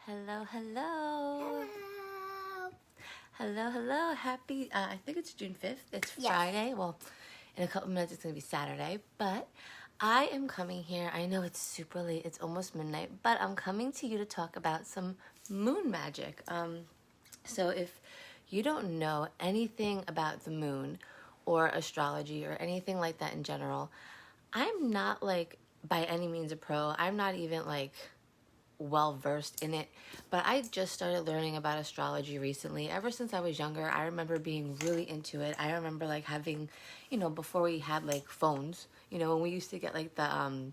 Hello, hello. Hello. Happy, I think it's June 5th. It's Yes. Friday. Well, in a couple minutes it's going to be Saturday. But I am coming here. I know it's super late. It's almost midnight. But I'm coming to you to talk about some moon magic. So if you don't know anything about the moon or astrology or anything like that in general, I'm not like by any means a pro. I'm not even like well versed in it, but I just started learning about astrology recently. Ever since I was younger, I remember being really into it. I remember like having, before we had like phones, when we used to get like the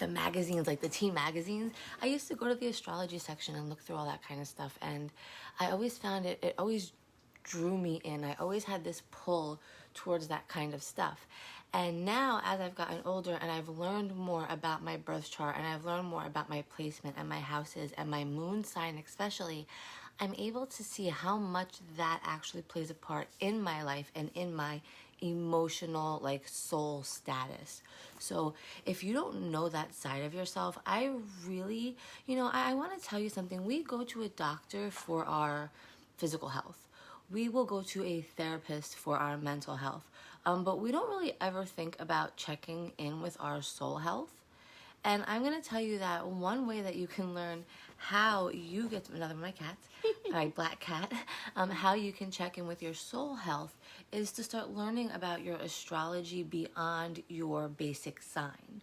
magazines, like the teen magazines, I used to go to the astrology section and look through all that kind of stuff, and I always found it always drew me in. I always had this pull towards that kind of stuff. And now, as I've gotten older and I've learned more about my birth chart and I've learned more about my placement and my houses and my moon sign especially, I'm able to see how much that actually plays a part in my life and in my emotional, like, soul status. So if you don't know that side of yourself, I really, I want to tell you something. We go to a doctor for our physical health. We will go to a therapist for our mental health. But we don't really ever think about checking in with our soul health. And I'm going to tell you that one way that you can learn how you get to, another one of my cats, my black cat, how you can check in with your soul health is to start learning about your astrology beyond your basic sign.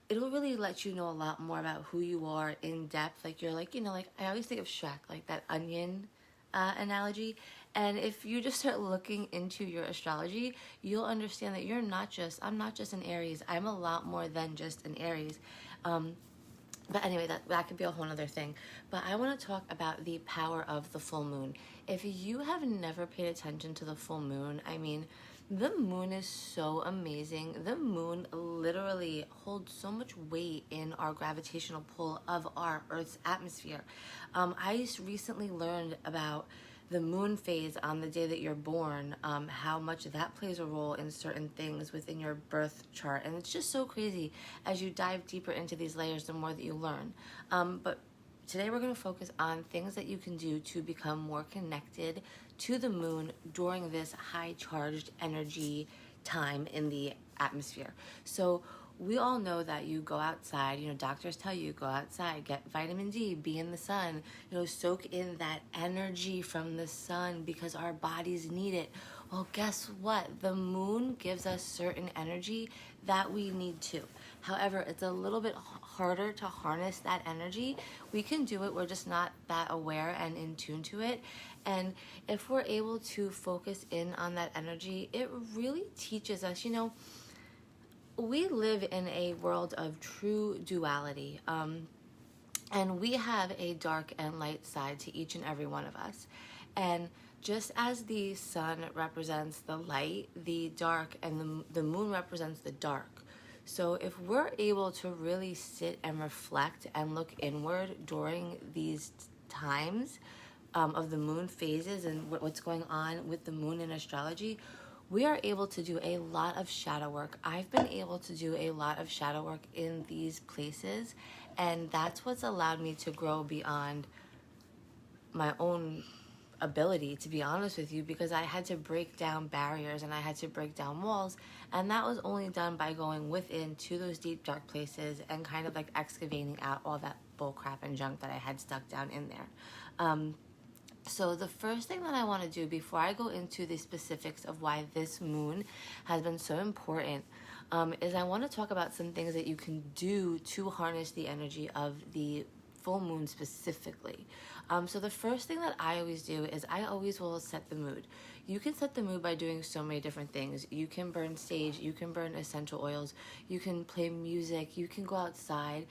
It'll really let you know a lot more about who you are in depth. Like you're like, like I always think of Shrek, like that onion analogy. And if you just start looking into your astrology, you'll understand that I'm not just an Aries. I'm a lot more than just an Aries. But anyway, that could be a whole other thing. But I want to talk about the power of the full moon. If you have never paid attention to the full moon, I mean, the moon is so amazing. The moon literally holds so much weight in our gravitational pull of our Earth's atmosphere. I recently learned about the moon phase on the day that you're born, how much that plays a role in certain things within your birth chart. And it's just so crazy as you dive deeper into these layers, the more that you learn. But today we're going to focus on things that you can do to become more connected to the moon during this high charged energy time in the atmosphere. So we all know that you go outside, doctors tell you go outside, get vitamin D, be in the sun, soak in that energy from the sun because our bodies need it. Well, guess what? The moon gives us certain energy that we need too. However, it's a little bit harder to harness that energy. We can do it, we're just not that aware and in tune to it. And if we're able to focus in on that energy, it really teaches us, we live in a world of true duality, and we have a dark and light side to each and every one of us. And just as the sun represents the light, the dark, and the moon represents the dark. So if we're able to really sit and reflect and look inward during these times of the moon phases and what's going on with the moon in astrology, we are able to do a lot of shadow work. I've been able to do a lot of shadow work in these places, and that's what's allowed me to grow beyond my own ability, to be honest with you, because I had to break down barriers and I had to break down walls, and that was only done by going within to those deep dark places and kind of like excavating out all that bull crap and junk that I had stuck down in there. So the first thing that I want to do before I go into the specifics of why this moon has been so important is I want to talk about some things that you can do to harness the energy of the full moon specifically. So the first thing that I always do is I always will set the mood. You can set the mood by doing so many different things. You can burn sage, you can burn essential oils, you can play music, you can go outside.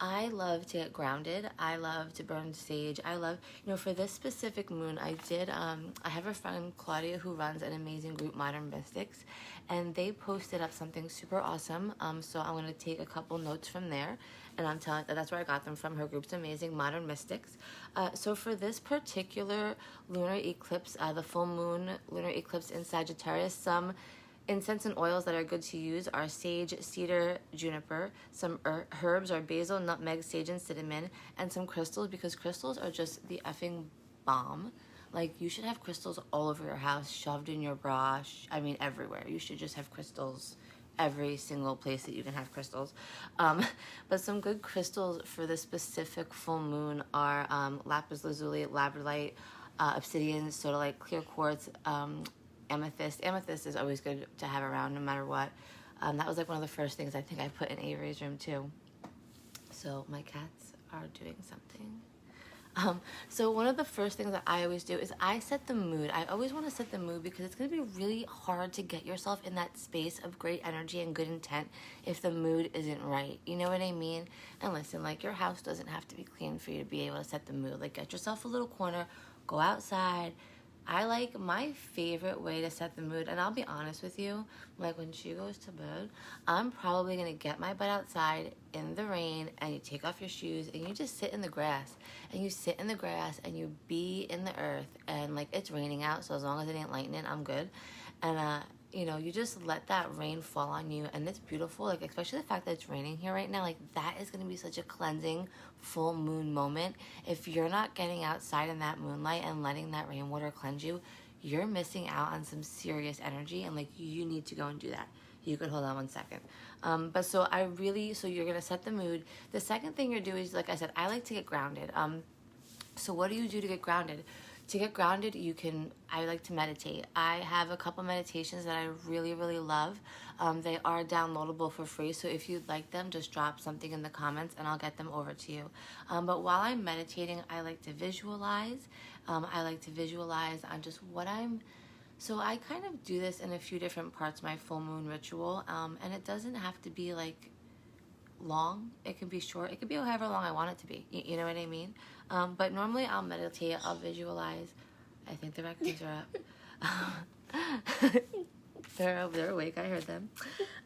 I love to get grounded. I love to burn sage. I love, for this specific moon, I have a friend, Claudia, who runs an amazing group, Modern Mystics, and they posted up something super awesome. So I'm going to take a couple notes from there, and I'm telling that's where I got them from. Her group's amazing, Modern Mystics. So for this particular lunar eclipse, the full moon lunar eclipse in Sagittarius, some Incense and oils that are good to use are sage, cedar, juniper. Some herbs are basil, nutmeg, sage, and cinnamon. And some crystals, because crystals are just the effing bomb. Like, you should have crystals all over your house, shoved in your bra. I mean, everywhere. You should just have crystals every single place that you can have crystals. But some good crystals for the specific full moon are lapis lazuli, labradorite, obsidian, sodalite, clear quartz, amethyst. Amethyst is always good to have around no matter what. That was like one of the first things I think I put in Avery's room too. So my cats are doing something. So one of the first things that I always do is I set the mood. I always want to set the mood because it's going to be really hard to get yourself in that space of great energy and good intent if the mood isn't right. You know what I mean? And listen, like, your house doesn't have to be clean for you to be able to set the mood. Like, get yourself a little corner, go outside. I like, my favorite way to set the mood, and I'll be honest with you, like, when she goes to bed, I'm probably going to get my butt outside in the rain, and you take off your shoes, and you just sit in the grass, and you sit in the grass, and you be in the earth, and, like, it's raining out, so as long as it ain't lightning, I'm good, and, you know, you just let that rain fall on you, and it's beautiful, like, especially the fact that it's raining here right now, like, that is going to be such a cleansing full moon moment. If you're not getting outside in that moonlight and letting that rainwater cleanse you, you're missing out on some serious energy, and, like, you need to go and do that. You can hold on one second. But so you're going to set the mood. The second thing you're doing is, like I said, I like to get grounded. So what do you do to get grounded? To get grounded, I like to meditate. I have a couple meditations that I really, really love. They are downloadable for free, so if you'd like them, just drop something in the comments and I'll get them over to you. But while I'm meditating, I like to visualize. I like to visualize on just so I kind of do this in a few different parts, my full moon ritual, and it doesn't have to be like long. It can be short. It can be however long I want it to be. You know what I mean? But normally I'll meditate. I'll visualize. I think the raccoons are up. They're awake. I heard them.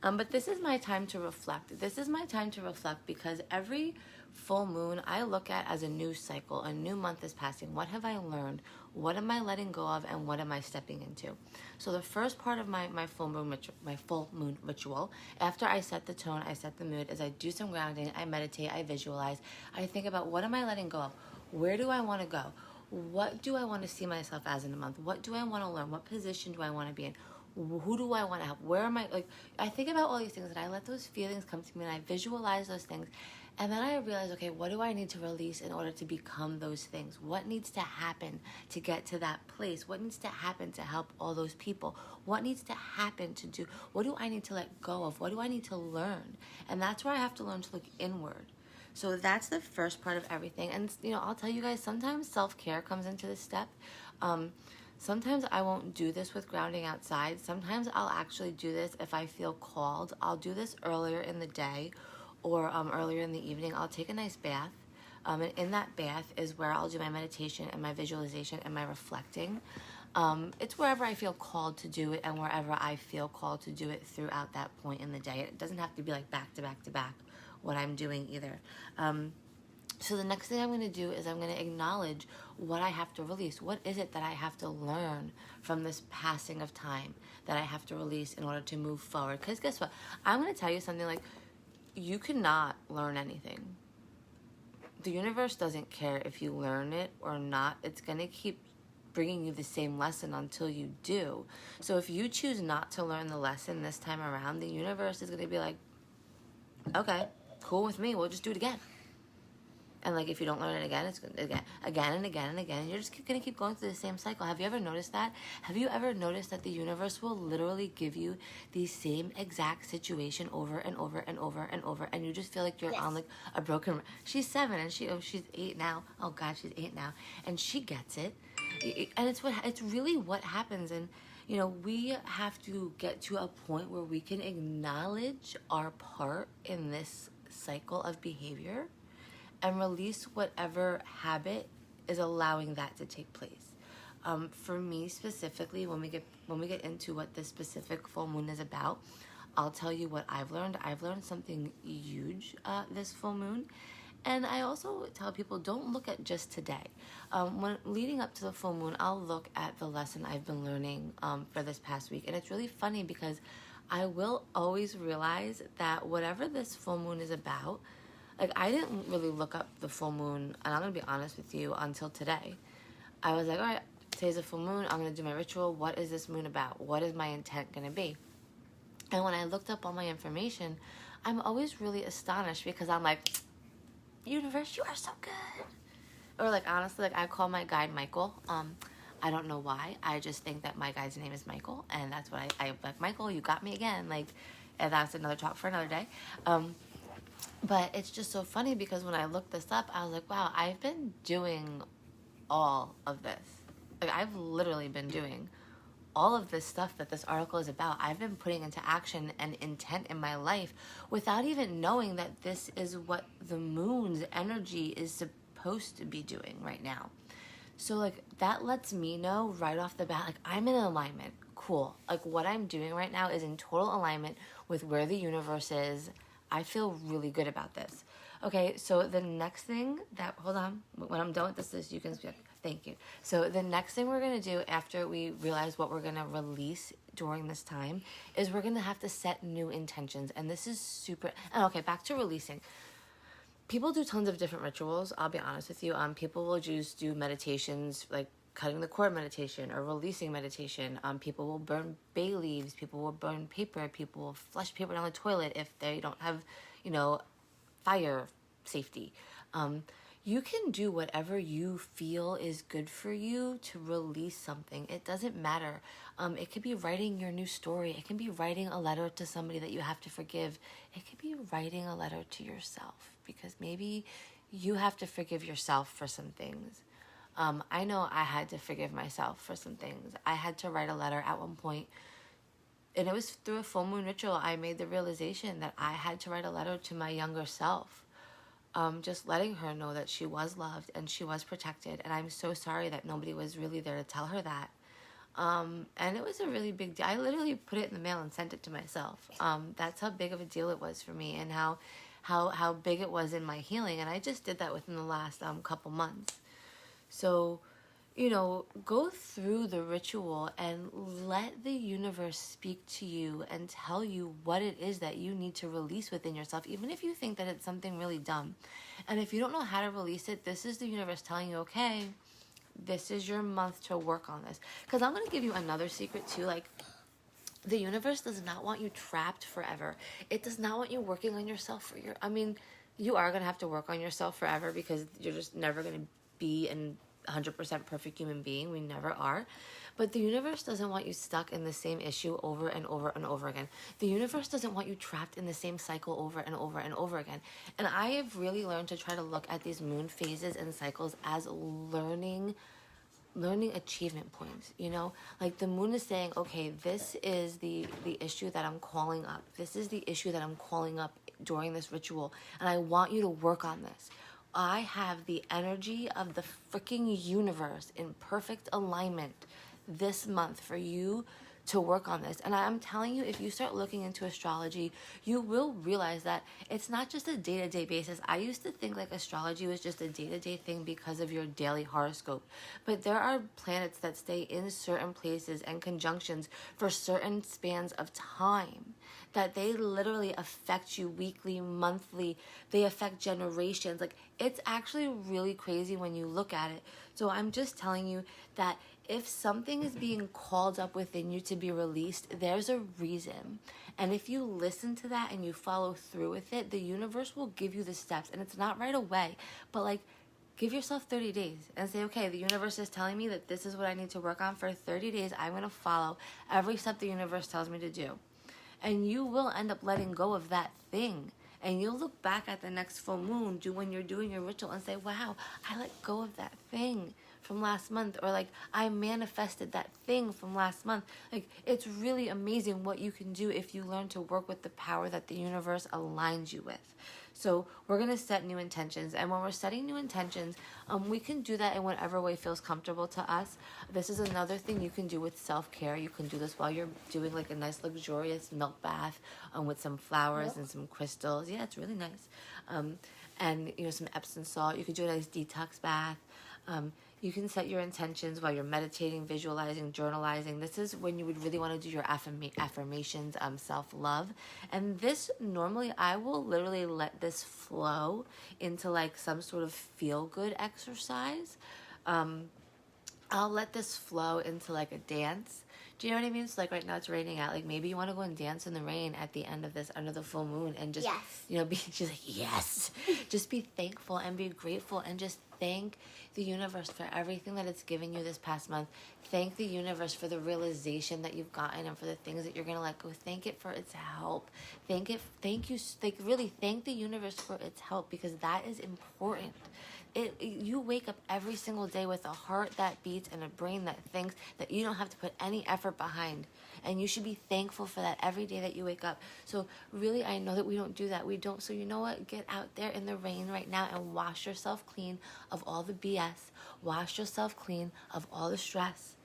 But this is my time to reflect. This is my time to reflect because every full moon I look at as a new cycle. A new month is passing. What have I learned? What am I letting go of, and what am I stepping into? So the first part of my full moon ritual, after I set the tone, I set the mood, is I do some grounding, I meditate, I visualize, I think about what am I letting go of? Where do I want to go? What do I want to see myself as in a month? What do I want to learn? What position do I want to be in? Who do I want to help? Where am I? Like, I think about all these things and I let those feelings come to me and I visualize those things. And then I realize, okay, what do I need to release in order to become those things? What needs to happen to get to that place? What needs to happen to help all those people? What needs to happen to do? What do I need to let go of? What do I need to learn? And that's where I have to learn to look inward. So that's the first part of everything. And, you know, I'll tell you guys, sometimes self-care comes into this step. Sometimes I won't do this with grounding outside. Sometimes I'll actually do this if I feel called. I'll do this earlier in the day or earlier in the evening. I'll take a nice bath. And in that bath is where I'll do my meditation and my visualization and my reflecting. It's wherever I feel called to do it and wherever I feel called to do it throughout that point in the day. It doesn't have to be like back to back to back what I'm doing either. So the next thing I'm going to do is I'm going to acknowledge what I have to release. What is it that I have to learn from this passing of time that I have to release in order to move forward? Because guess what? I'm going to tell you something like, you cannot learn anything. The universe doesn't care if you learn it or not. It's going to keep bringing you the same lesson until you do. So if you choose not to learn the lesson this time around, the universe is going to be like, okay, cool with me. We'll just do it again. And like, if you don't learn it again, it's again and again and again. You're just going to keep going through the same cycle. Have you ever noticed that? Have you ever noticed that the universe will literally give you the same exact situation over and over and over and over, and you just feel like you're on like a broken... She's 7 and she's 8 now. Oh God, she's 8 now. And she gets it. And it's really what happens. And, you know, we have to get to a point where we can acknowledge our part in this cycle of behavior and release whatever habit is allowing that to take place. For me specifically, when we get into what this specific full moon is about, I'll tell you what I've learned. I've learned something huge this full moon, And I also tell people, don't look at just today. When leading up to the full moon, I'll look at the lesson I've been learning for this past week. And it's really funny because I will always realize that whatever this full moon is about, like, I didn't really look up the full moon, and I'm going to be honest with you, until today. I was like, all right, today's a full moon. I'm going to do my ritual. What is this moon about? What is my intent going to be? And when I looked up all my information, I'm always really astonished because I'm like, universe, you are so good. Or like, honestly, like, I call my guide Michael. I don't know why. I just think that my guide's name is Michael, and that's what I like, Michael, you got me again. Like, and that's another talk for another day. But it's just so funny because when I looked this up, I was like, wow, I've been doing all of this. Like, I've literally been doing all of this stuff that this article is about. I've been putting into action and intent in my life without even knowing that this is what the moon's energy is supposed to be doing right now. So, like, that lets me know right off the bat, like, I'm in alignment. Cool. Like, what I'm doing right now is in total alignment with where the universe is. I feel really good about this. Okay, so the next thing that, hold on, when I'm done with this, you can speak. Thank you. So the next thing we're going to do after we realize what we're going to release during this time is we're going to have to set new intentions. And this is super, and okay, back to releasing. People do tons of different rituals. I'll be honest with you. People will just do meditations, like cutting the cord meditation or releasing meditation. People will burn bay leaves. People will burn paper. People will flush paper down the toilet if they don't have, fire safety. You can do whatever you feel is good for you to release something. It doesn't matter. It could be writing your new story. It can be writing a letter to somebody that you have to forgive. It could be writing a letter to yourself because maybe you have to forgive yourself for some things. I know I had to forgive myself for some things. I had to write a letter at one point, and it was through a full moon ritual. I made the realization that I had to write a letter to my younger self. Just letting her know that she was loved and she was protected. And I'm so sorry that nobody was really there to tell her that. And it was a really big deal. I literally put it in the mail and sent it to myself. That's how big of a deal it was for me and how big it was in my healing. And I just did that within the last couple months. So, go through the ritual and let the universe speak to you and tell you what it is that you need to release within yourself, even if you think that it's something really dumb. And if you don't know how to release it, this is the universe telling you, okay, this is your month to work on this. Because I'm going to give you another secret too. Like, the universe does not want you trapped forever. It does not want you working on yourself you are going to have to work on yourself forever because you're just never going to be an 100% perfect human being. We never are. But the universe doesn't want you stuck in the same issue over and over and over again. The universe doesn't want you trapped in the same cycle over and over and over again. And I have really learned to try to look at these moon phases and cycles as learning achievement points. Like the moon is saying, okay, this is the issue that I'm calling up. This is the issue that I'm calling up during this ritual. And I want you to work on this. I have the energy of the freaking universe in perfect alignment this month for you to work on this. And I'm telling you, if you start looking into astrology, you will realize that it's not just a day-to-day basis. I used to think like astrology was just a day-to-day thing because of your daily horoscope. But there are planets that stay in certain places and conjunctions for certain spans of time, that they literally affect you weekly, monthly. They affect generations. Like, it's actually really crazy when you look at it. So I'm just telling you that if something is being called up within you to be released, there's a reason. And if you listen to that and you follow through with it, the universe will give you the steps. And it's not right away, but like, give yourself 30 days and say, okay, the universe is telling me that this is what I need to work on for 30 days. I'm going to follow every step the universe tells me to do. And you will end up letting go of that thing. And you'll look back at the next full moon when you're doing your ritual and say, wow, I let go of that thing from last month. Or like, I manifested that thing from last month. Like, it's really amazing what you can do if you learn to work with the power that the universe aligns you with. So we're going to set new intentions. And when we're setting new intentions, we can do that in whatever way feels comfortable to us. This is another thing you can do with self-care. You can do this while you're doing like a nice luxurious milk bath with some flowers and some crystals. Yeah, it's really nice. and some Epsom salt. You could do a nice detox bath. You can set your intentions while you're meditating, visualizing, journalizing. This is when you would really want to do your affirmations, self-love. And this, normally, I will literally let this flow into like some sort of feel-good exercise. I'll let this flow into like a dance. Do you know what I mean? So like right now it's raining out. Like maybe you want to go and dance in the rain at the end of this, under the full moon, and just, be, she's like, yes. Just be thankful and be grateful and just thank the universe for everything that it's given you this past month. Thank the universe for the realization that you've gotten and for the things that you're going to let go. Thank it for its help. Really thank the universe for its help, because that is important. You wake up every single day with a heart that beats and a brain that thinks, that you don't have to put any effort behind. And you should be thankful for that every day that you wake up. So really, I know that we don't do that. We don't. So you know what? Get out there in the rain right now and wash yourself clean of all the BS. Wash yourself clean of all the stress.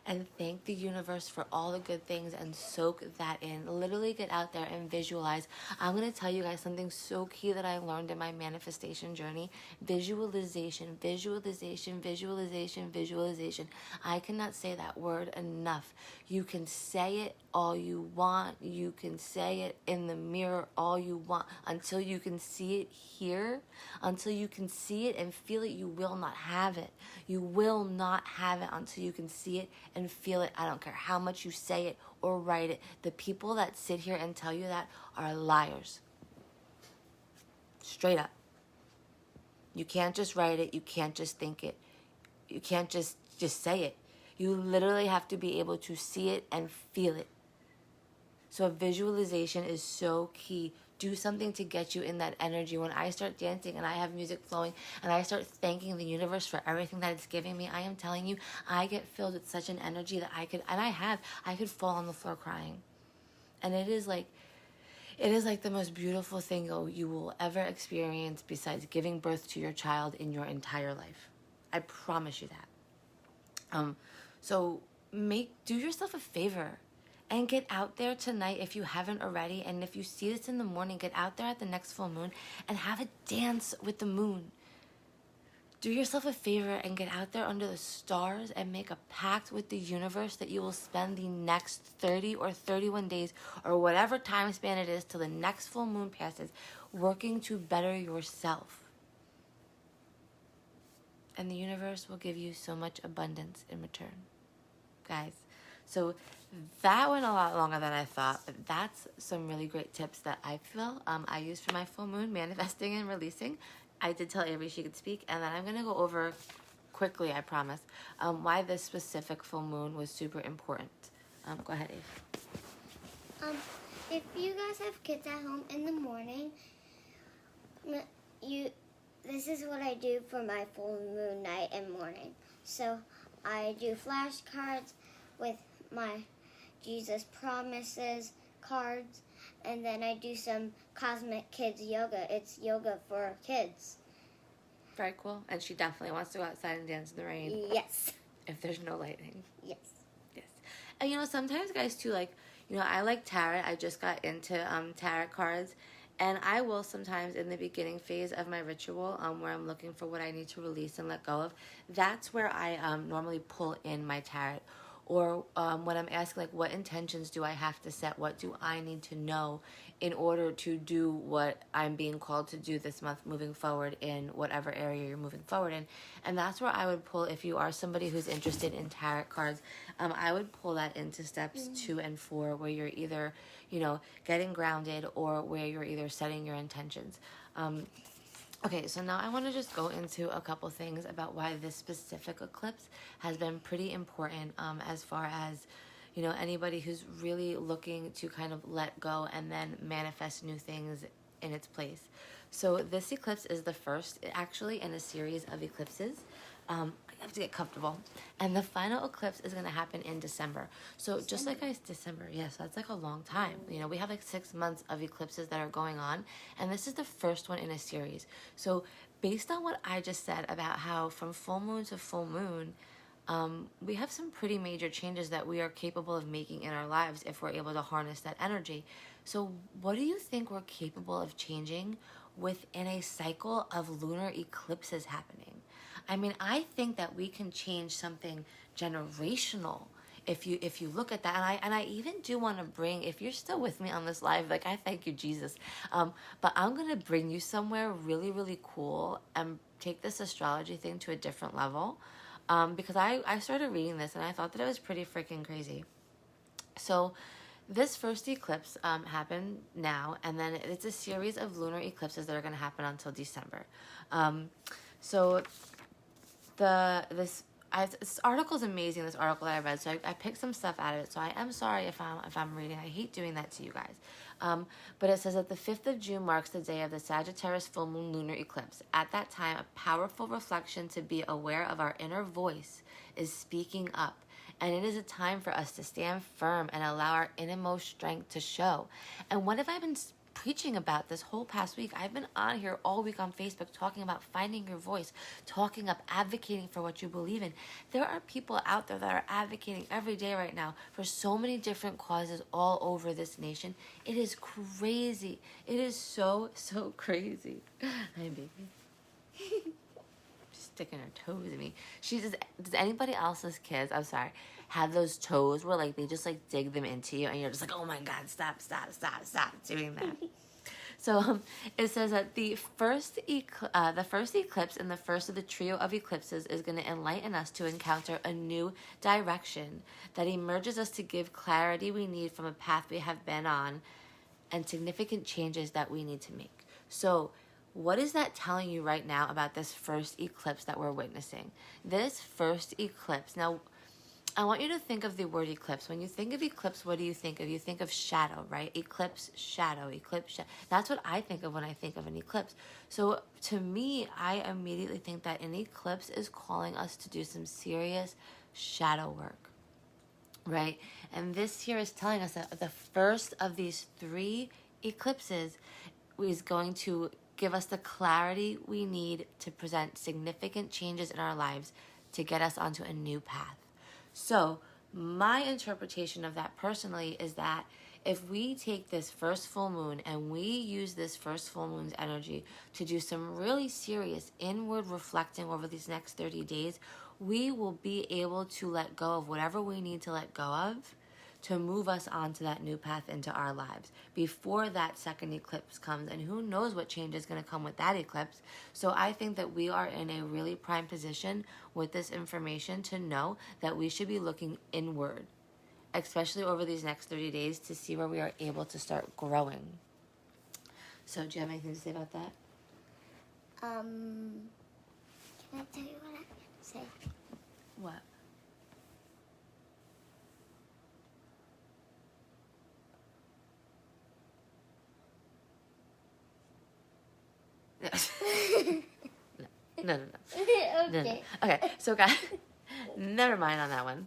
And thank the universe for all the good things and soak that in. Literally get out there and visualize. I'm going to tell you guys something so key that I learned in my manifestation journey. Visualization, visualization, visualization, visualization. I cannot say that word enough. You can say it all you want. You can say it in the mirror all you want. Until you can see it here, until you can see it and feel it, you will not have it. You will not have it until you can see it and feel it. I don't care how much you say it or write it. The people that sit here and tell you that are liars. Straight up. You can't just write it. You can't just think it. You can't just say it. You literally have to be able to see it and feel it. So visualization is so key. Do something to get you in that energy. When I start dancing and I have music flowing and I start thanking the universe for everything that it's giving me, I am telling you, I get filled with such an energy that I could fall on the floor crying. And it is like the most beautiful thing you will ever experience besides giving birth to your child in your entire life. I promise you that. So do yourself a favor. And get out there tonight if you haven't already. And if you see this in the morning, get out there at the next full moon and have a dance with the moon. Do yourself a favor and get out there under the stars and make a pact with the universe that you will spend the next 30 or 31 days or whatever time span it is till the next full moon passes, working to better yourself. And the universe will give you so much abundance in return. Guys, so that went a lot longer than I thought, but that's some really great tips that I feel I used for my full moon, manifesting and releasing. I did tell Avery she could speak, and then I'm going to go over quickly, I promise, why this specific full moon was super important. Go ahead, Ave. If you guys have kids at home in the morning, this is what I do for my full moon night and morning. So I do flashcards with my Jesus Promises cards, and then I do some Cosmic Kids yoga. It's yoga for kids. Very cool. And she definitely wants to go outside and dance in the rain. Yes. If there's no lightning. Yes. Yes. And sometimes guys too, I like tarot. I just got into tarot cards. And I will sometimes in the beginning phase of my ritual, where I'm looking for what I need to release and let go of, that's where I normally pull in my tarot. Or when I'm asking, what intentions do I have to set? What do I need to know in order to do what I'm being called to do this month moving forward in whatever area you're moving forward in? And that's where I would pull, if you are somebody who's interested in tarot cards, I would pull that into steps 2 and 4, where you're either, getting grounded or where you're either setting your intentions. Okay, so now I want to just go into a couple things about why this specific eclipse has been pretty important as far as, anybody who's really looking to kind of let go and then manifest new things in its place. So this eclipse is the first, actually, in a series of eclipses. I have to get comfortable. And the final eclipse is going to happen in December. So just like December, yes, that's a long time. We have 6 months of eclipses that are going on, and this is the first one in a series. So based on what I just said about how from full moon to full moon, we have some pretty major changes that we are capable of making in our lives if we're able to harness that energy. So what do you think we're capable of changing within a cycle of lunar eclipses happening. I mean, I think that we can change something generational if you look at that. And I even do want to bring, if you're still with me on this live, like, I thank you, Jesus. But I'm gonna bring you somewhere really, really cool and take this astrology thing to a different level. Because I started reading this and I thought that it was pretty freaking crazy. So this first eclipse happened now, and then it's a series of lunar eclipses that are going to happen until December. So this article is amazing. This article that I read, so I picked some stuff out of it. So I am sorry if I'm reading. I hate doing that to you guys. But it says that the 5th of June marks the day of the Sagittarius full moon lunar eclipse. At that time, a powerful reflection to be aware of our inner voice is speaking up. And it is a time for us to stand firm and allow our innermost strength to show. And what have I been preaching about this whole past week? I've been on here all week on Facebook talking about finding your voice, talking up, advocating for what you believe in. There are people out there that are advocating every day right now for so many different causes all over this nation. It is crazy. It is so, so crazy. Hi, baby. Sticking her toes in me. She says, does anybody else's kids, I'm sorry, have those toes where like they just like dig them into you and you're just like, oh my God, stop doing that. So it says that the first eclipse and the first of the trio of eclipses is going to enlighten us to encounter a new direction that emerges us to give clarity we need from a path we have been on and significant changes that we need to make. So what is that telling you right now about this first eclipse that we're witnessing? This first eclipse. Now, I want you to think of the word eclipse. When you think of eclipse, what do you think of? You think of shadow, right? Eclipse, shadow, eclipse. That's what I think of when I think of an eclipse. So to me, I immediately think that an eclipse is calling us to do some serious shadow work, right? And this here is telling us that the first of these 3 eclipses is going to give us the clarity we need to present significant changes in our lives to get us onto a new path. So my interpretation of that personally is that if we take this first full moon and we use this first full moon's energy to do some really serious inward reflecting over these next 30 days, we will be able to let go of whatever we need to let go of to move us onto that new path into our lives before that second eclipse comes. And who knows what change is going to come with that eclipse. So I think that we are in a really prime position with this information to know that we should be looking inward, especially over these next 30 days, to see where we are able to start growing. So do you have anything to say about that? Can I tell you what I'm going to say? What? No. Okay. Okay, so guys, never mind on that one.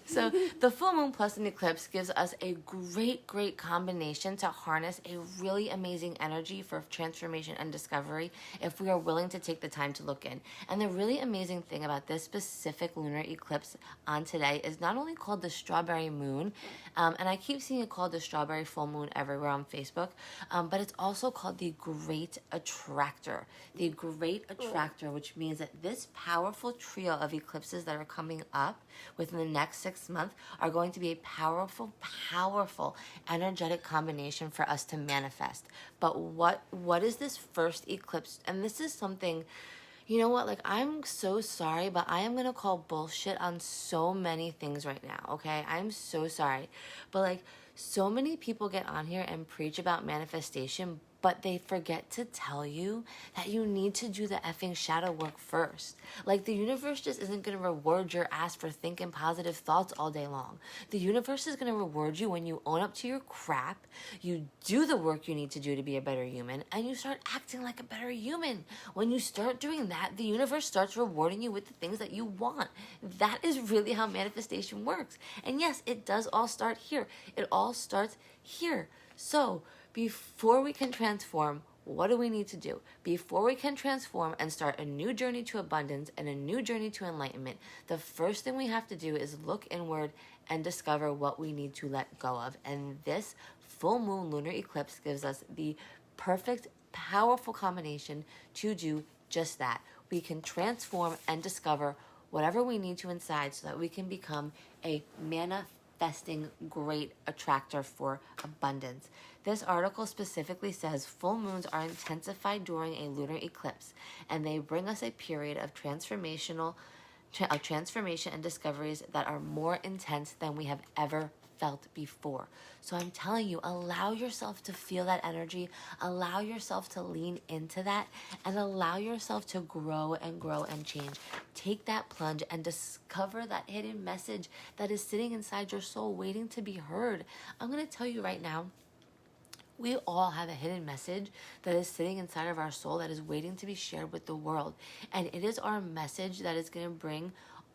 So the full moon plus an eclipse gives us a great combination to harness a really amazing energy for transformation and discovery if we are willing to take the time to look in. And the really amazing thing about this specific lunar eclipse on today is not only called the strawberry moon, and I keep seeing it called the strawberry full moon everywhere on Facebook, but it's also called the Great Attractor. The Great Attractor, which means that this powerful trio of eclipses that are coming up within the next 6 months are going to be a powerful energetic combination for us to manifest. But what is this first eclipse? And this is something, you know what, like, I'm so sorry, but I am going to call bullshit on so many things right now, okay? I'm so sorry. But, like, so many people get on here and preach about manifestation, but they forget to tell you that you need to do the effing shadow work first. Like, the universe just isn't going to reward your ass for thinking positive thoughts all day long. The universe is going to reward you when you own up to your crap, you do the work you need to do to be a better human, and you start acting like a better human. When you start doing that, the universe starts rewarding you with the things that you want. That is really how manifestation works. And yes, it does all start here. It all starts here. So, before we can transform, what do we need to do? Before we can transform and start a new journey to abundance and a new journey to enlightenment, the first thing we have to do is look inward and discover what we need to let go of. And this full moon lunar eclipse gives us the perfect, powerful combination to do just that. We can transform and discover whatever we need to inside so that we can become a manifesting great attractor for abundance. This article specifically says full moons are intensified during a lunar eclipse, and they bring us a period of transformation and discoveries that are more intense than we have ever felt before. So I'm telling you, allow yourself to feel that energy, allow yourself to lean into that, and allow yourself to grow and change. Take that plunge and discover that hidden message that is sitting inside your soul waiting to be heard. I'm going to tell you right now, we all have a hidden message that is sitting inside of our soul that is waiting to be shared with the world. And it is our message that is going to bring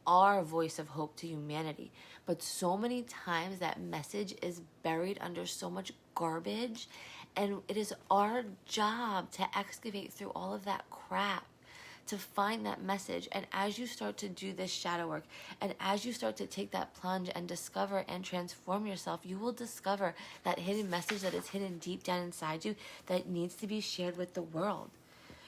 our voice of hope to humanity. But so many times that message is buried under so much garbage, and it is our job to excavate through all of that crap to find that message. And as you start to do this shadow work, and as you start to take that plunge and discover and transform yourself, you will discover that hidden message that is hidden deep down inside you that needs to be shared with the world.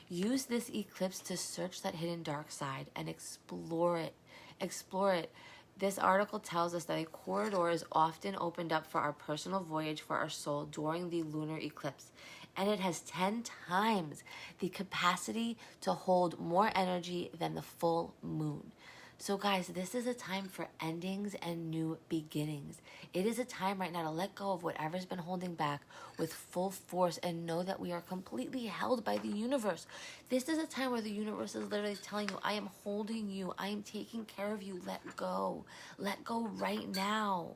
Use this eclipse to search that hidden dark side and explore it. Explore it. This article tells us that a corridor is often opened up for our personal voyage for our soul during the lunar eclipse. And it has 10 times the capacity to hold more energy than the full moon. So guys, this is a time for endings and new beginnings. It is a time right now to let go of whatever's been holding back with full force and know that we are completely held by the universe. This is a time where the universe is literally telling you, I am holding you. I am taking care of you. Let go. Let go right now.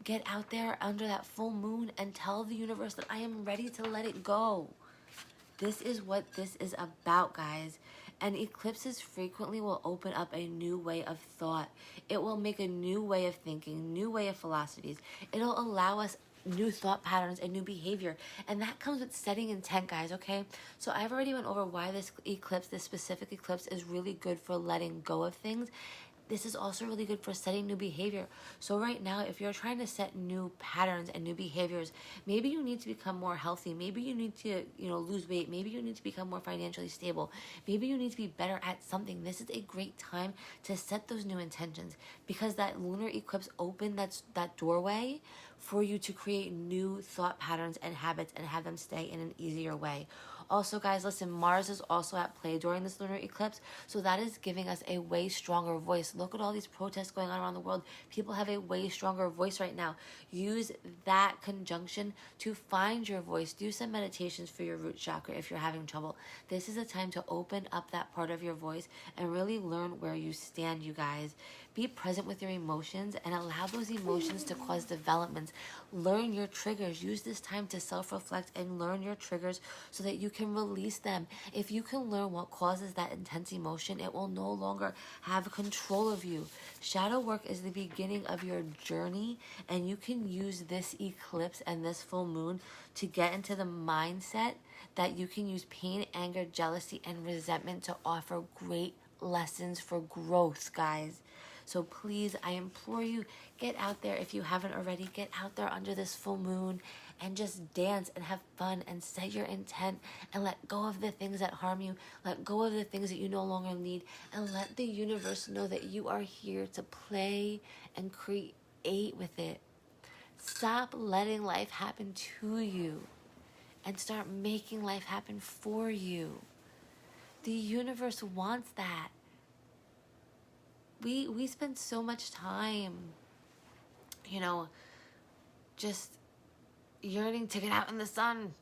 Get out there under that full moon and tell the universe that I am ready to let it go. This is what this is about, guys. And eclipses frequently will open up a new way of thought. It will make a new way of thinking, new way of philosophies. It'll allow us new thought patterns and new behavior. And that comes with setting intent, guys, okay? So I've already went over why this eclipse, this specific eclipse, is really good for letting go of things. This is also really good for setting new behavior. So right now, if you're trying to set new patterns and new behaviors, maybe you need to become more healthy. Maybe you need to, lose weight. Maybe you need to become more financially stable. Maybe you need to be better at something. This is a great time to set those new intentions, because that lunar eclipse opened that doorway for you to create new thought patterns and habits and have them stay in an easier way. Also, guys, listen, Mars is also at play during this lunar eclipse, so that is giving us a way stronger voice. Look at all these protests going on around the world. People have a way stronger voice right now. Use that conjunction to find your voice. Do some meditations for your root chakra if you're having trouble. This is a time to open up that part of your voice and really learn where you stand, you guys. Be present with your emotions and allow those emotions to cause developments. Learn your triggers. Use this time to self-reflect and learn your triggers so that you can release them. If you can learn what causes that intense emotion, it will no longer have control of you. Shadow work is the beginning of your journey, and you can use this eclipse and this full moon to get into the mindset that you can use pain, anger, jealousy, and resentment to offer great lessons for growth, guys. So please, I implore you, get out there. If you haven't already, get out there under this full moon and just dance and have fun and set your intent and let go of the things that harm you. Let go of the things that you no longer need, and let the universe know that you are here to play and create with it. Stop letting life happen to you and start making life happen for you. The universe wants that. We spend so much time, just yearning to get out in the sun.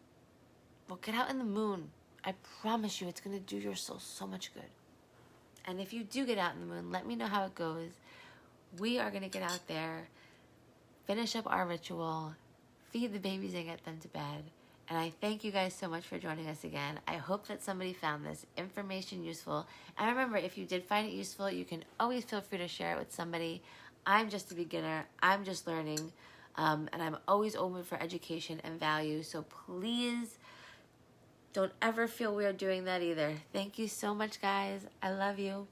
Well, get out in the moon. I promise you it's going to do your soul so much good. And if you do get out in the moon, let me know how it goes. We are going to get out there, finish up our ritual, feed the babies and get them to bed. And I thank you guys so much for joining us again. I hope that somebody found this information useful. And remember, if you did find it useful, you can always feel free to share it with somebody. I'm just a beginner. I'm just learning. And I'm always open for education and value. So please don't ever feel weird doing that either. Thank you so much, guys. I love you.